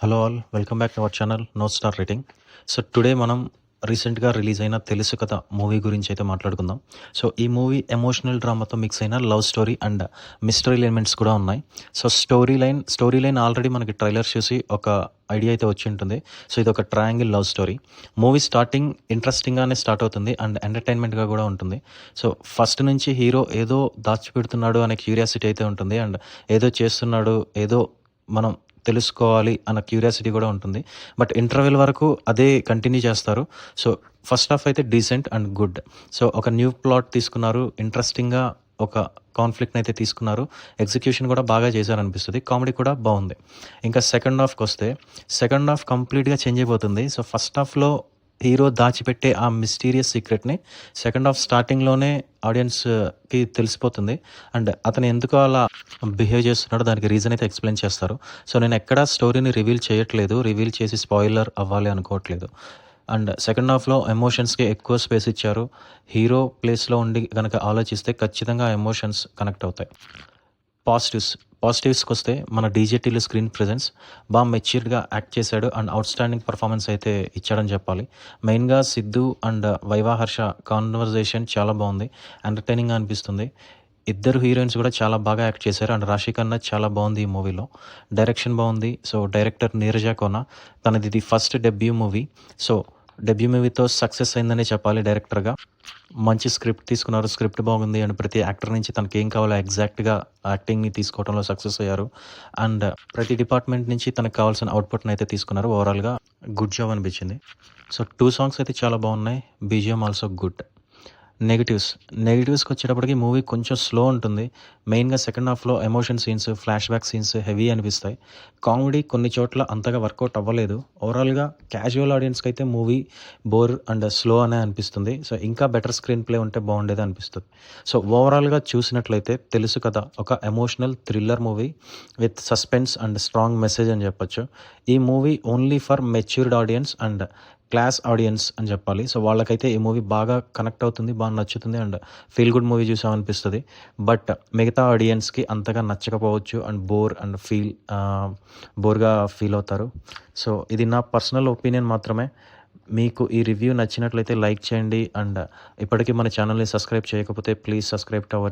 Hello all, welcome back to our channel no star rating. So today మనం రీసెంట్గా release అయిన తెలుసు కథ మూవీ గురించి అయితే మాట్లాడుకుందాం. సో ఈ మూవీ ఎమోషనల్ డ్రామాతో మిక్స్ అయిన love story and mystery elements కూడా ఉన్నాయి. సో స్టోరీ లైన్ ఆల్రెడీ మనకి ట్రైలర్ చూసి ఒక ఐడియా అయితే వచ్చి ఉంటుంది. సో ఇది ఒక triangle love story. Movie starting ఇంట్రెస్టింగ్గానే స్టార్ట్ అవుతుంది అండ్ ఎంటర్టైన్మెంట్గా కూడా ఉంటుంది. సో ఫస్ట్ నుంచి హీరో ఏదో దాచిపెడుతున్నాడు అనే క్యూరియాసిటీ అయితే ఉంటుంది అండ్ ఏదో చేస్తున్నాడు, ఏదో మనం తెలుసుకోవాలి అన్న క్యూరియాసిటీ కూడా ఉంటుంది. బట్ ఇంటర్వెల్ వరకు అదే కంటిన్యూ చేస్తారు. సో ఫస్ట్ హాఫ్ అయితే డీసెంట్ అండ్ గుడ్. సో ఒక న్యూ ప్లాట్ తీసుకున్నారు, ఇంట్రెస్టింగ్గా ఒక కాన్ఫ్లిక్ట్ని అయితే తీసుకున్నారు. ఎగ్జిక్యూషన్ కూడా బాగా చేశారనిపిస్తుంది. కామెడీ కూడా బాగుంది. ఇంకా సెకండ్ హాఫ్కి వస్తే సెకండ్ హాఫ్ కంప్లీట్గా చేంజ్ అయిపోతుంది. సో ఫస్ట్ హాఫ్లో హీరో దాచిపెట్టే ఆ మిస్టీరియస్ సీక్రెట్ని సెకండ్ హాఫ్ స్టార్టింగ్లోనే ఆడియన్స్కి తెలిసిపోతుంది. అండ్ అతను ఎందుకు అలా బిహేవ్ చేస్తున్నాడో దానికి రీజన్ అయితే ఎక్స్ప్లెయిన్ చేస్తారు. సో నేను ఎక్కడా స్టోరీని రివీల్ చేయట్లేదు, రివీల్ చేసి స్పాయిలర్ అవ్వాలి అనుకోవట్లేదు. అండ్ సెకండ్ హాఫ్లో ఎమోషన్స్కి ఎక్కువ స్పేస్ ఇచ్చారు. హీరో ప్లేస్లో ఉండి కనుక ఆలోచిస్తే ఖచ్చితంగా ఎమోషన్స్ కనెక్ట్ అవుతాయి. పాజిటివ్స్కి వస్తే మన డీజేటీలో స్క్రీన్ ప్రెజెన్స్ బాగా మెచ్యూర్డ్గా యాక్ట్ చేశాడు అండ్ అవుట్ స్టాండింగ్ పర్ఫార్మెన్స్ అయితే ఇచ్చాడని చెప్పాలి. మెయిన్గా Siddhu and viva Harsha conversation చాలా బాగుంది, ఎంటర్టైనింగ్గా అనిపిస్తుంది. ఇద్దరు హీరోయిన్స్ కూడా చాలా బాగా యాక్ట్ చేశారు అండ్ రాశి ఖన్నా చాలా బాగుంది ఈ మూవీలో. డైరెక్షన్ బాగుంది. సో డైరెక్టర్ నీరజ కోనా, తనది ఇది first debut movie. So debut మూవీతో సక్సెస్ అయిందనే చెప్పాలి. డైరెక్టర్గా మంచి స్క్రిప్ట్ తీసుకున్నారు, స్క్రిప్ట్ బాగుంది అండ్ ప్రతి యాక్టర్ నుంచి తనకి ఏం కావాలో ఎగ్జాక్ట్గా యాక్టింగ్ని తీసుకోవడంలో సక్సెస్ అయ్యారు. అండ్ ప్రతి డిపార్ట్మెంట్ నుంచి తనకు కావాల్సిన అవుట్పుట్ని అయితే తీసుకున్నారు. ఓవరాల్గా గుడ్ జాబ్ అనిపించింది. సో 2 సాంగ్స్ అయితే చాలా బాగున్నాయి. BGM also good. నెగిటివ్స్కి వచ్చేటప్పటికి మూవీ కొంచెం స్లో ఉంటుంది. మెయిన్గా సెకండ్ హాఫ్లో emotion scenes, flash back scenes heavy అనిపిస్తాయి. కామెడీ కొన్ని చోట్ల అంతగా వర్కౌట్ అవ్వలేదు. ఓవరాల్గా క్యాజువల్ ఆడియన్స్కి అయితే మూవీ బోర్ అండ్ స్లో అనే అనిపిస్తుంది. సో ఇంకా బెటర్ స్క్రీన్ ప్లే ఉంటే బాగుండేది అనిపిస్తుంది. సో ఓవరాల్గా చూసినట్లయితే తెలుసు కదా ఒక emotional thriller movie with suspense and strong message అని చెప్పొచ్చు. ఈ movie only for matured audience and class audience అని చెప్పాలి. సో వాళ్ళకైతే ఈ మూవీ బాగా కనెక్ట్ అవుతుంది, బాగా నచ్చుతుంది అండ్ ఫీల్ గుడ్ మూవీ చూసామనిపిస్తుంది. బట్ మిగతా ఆడియన్స్కి అంతగా నచ్చకపోవచ్చు అండ్ బోర్గా ఫీల్ అవుతారు. సో ఇది నా పర్సనల్ ఒపీనియన్ మాత్రమే. మీకు ఈ రివ్యూ నచ్చినట్లయితే లైక్ చేయండి అండ్ ఇప్పటికీ మన ఛానల్ని సబ్స్క్రైబ్ చేయకపోతే ప్లీజ్ సబ్స్క్రైబ్ టు అవర్